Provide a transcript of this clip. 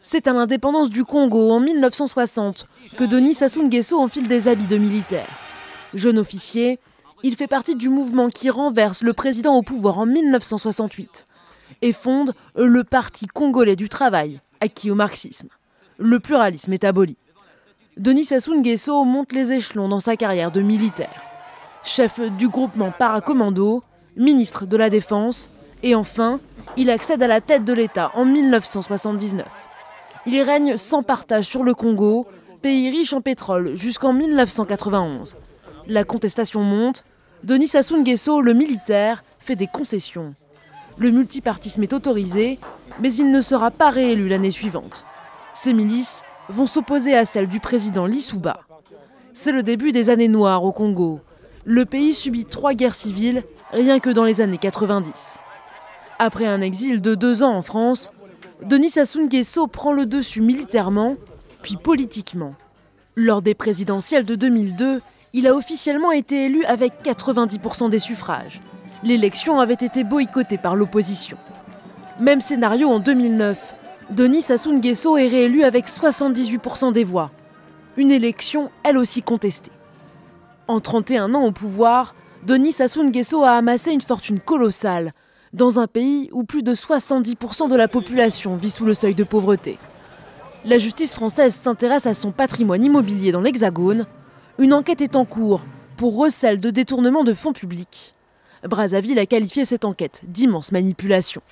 C'est à l'indépendance du Congo en 1960 que Denis Sassou Nguesso enfile des habits de militaire. Jeune officier, il fait partie du mouvement qui renverse le président au pouvoir en 1968 et fonde le Parti congolais du travail, acquis au marxisme. Le pluralisme est aboli. Denis Sassou Nguesso monte les échelons dans sa carrière de militaire. Chef du groupement paracommando, ministre de la Défense et enfin, il accède à la tête de l'État en 1979. Il y règne sans partage sur le Congo, pays riche en pétrole jusqu'en 1991. La contestation monte, Denis Sassou Nguesso, le militaire, fait des concessions. Le multipartisme est autorisé, mais il ne sera pas réélu l'année suivante. Ses milices vont s'opposer à celles du président Lissouba. C'est le début des années noires au Congo. Le pays subit 3 guerres civiles, rien que dans les années 90. Après un exil de 2 ans en France, Denis Sassou Nguesso prend le dessus militairement, puis politiquement. Lors des présidentielles de 2002, il a officiellement été élu avec 90% des suffrages. L'élection avait été boycottée par l'opposition. Même scénario en 2009. Denis Sassou Nguesso est réélu avec 78% des voix. Une élection, elle aussi contestée. En 31 ans au pouvoir, Denis Sassou Nguesso a amassé une fortune colossale, dans un pays où plus de 70% de la population vit sous le seuil de pauvreté. La justice française s'intéresse à son patrimoine immobilier dans l'Hexagone. Une enquête est en cours pour recel de détournement de fonds publics. Brazzaville a qualifié cette enquête d'immense manipulation.